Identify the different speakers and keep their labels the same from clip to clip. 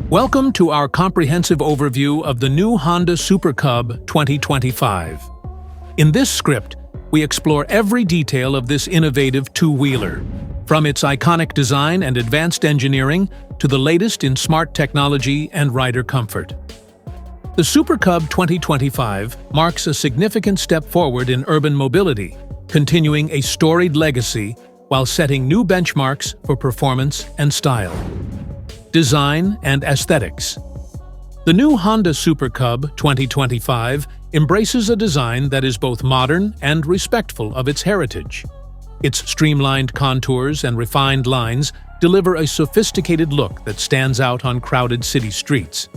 Speaker 1: Welcome to our comprehensive overview of the new Honda Super Cub 2025. In this script, we explore every detail of this innovative two-wheeler, from its iconic design and advanced engineering to the latest in smart technology and rider comfort. The Super Cub 2025 marks a significant step forward in urban mobility, continuing a storied legacy while setting new benchmarks for performance and style. Design and aesthetics. The new Honda Super Cub 2025 embraces a design that is both modern and respectful of its heritage. Its streamlined contours and refined lines deliver a sophisticated look that stands out on crowded city streets.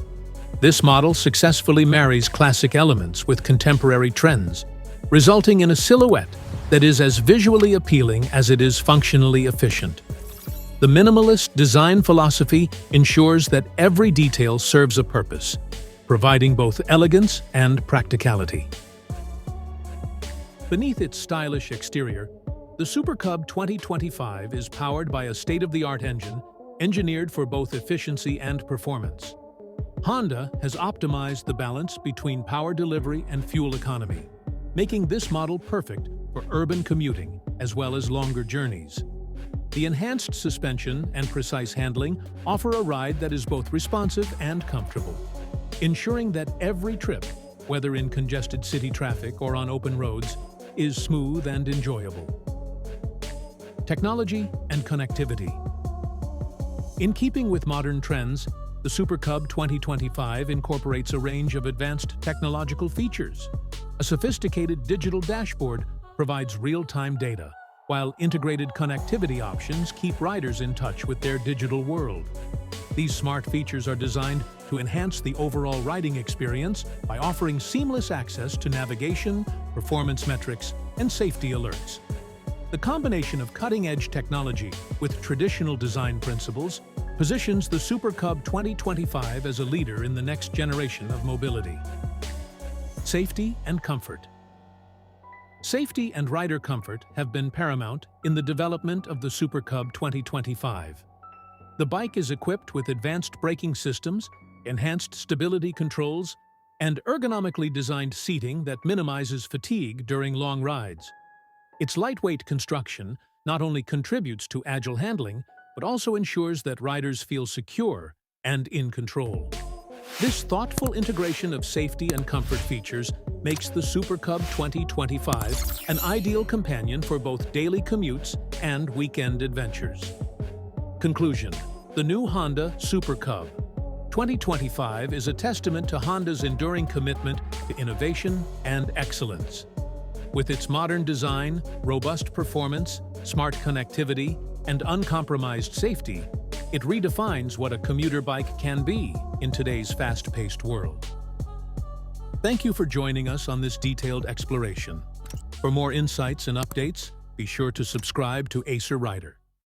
Speaker 1: This model successfully marries classic elements with contemporary trends, resulting in a silhouette that is as visually appealing as it is functionally efficient. The minimalist design philosophy ensures that every detail serves a purpose, providing both elegance and practicality. Beneath its stylish exterior, the Super Cub 2025 is powered by a state-of-the-art engine engineered for both efficiency and performance. Honda has optimized the balance between power delivery and fuel economy, making this model perfect for urban commuting as well as longer journeys. The enhanced suspension and precise handling offer a ride that is both responsive and comfortable, ensuring that every trip, whether in congested city traffic or on open roads, is smooth and enjoyable. Technology and connectivity. In keeping with modern trends, the Super Cub 2025 incorporates a range of advanced technological features. A sophisticated digital dashboard provides real-time data, while integrated connectivity options keep riders in touch with their digital world. These smart features are designed to enhance the overall riding experience by offering seamless access to navigation, performance metrics, and safety alerts. The combination of cutting-edge technology with traditional design principles positions the Super Cub 2025 as a leader in the next generation of mobility. Safety and comfort. Safety and rider comfort have been paramount in the development of the Super Cub 2025. The bike is equipped with advanced braking systems, enhanced stability controls, and ergonomically designed seating that minimizes fatigue during long rides. Its lightweight construction not only contributes to agile handling, but also ensures that riders feel secure and in control. This thoughtful integration of safety and comfort features makes the Super Cub 2025 an ideal companion for both daily commutes and weekend adventures. Conclusion: the new Honda Super Cub 2025 is a testament to Honda's enduring commitment to innovation and excellence. With its modern design, robust performance, smart connectivity, and uncompromised safety, it redefines what a commuter bike can be in today's fast-paced world. Thank you for joining us on this detailed exploration. For more insights and updates, be sure to subscribe to Acer Rider.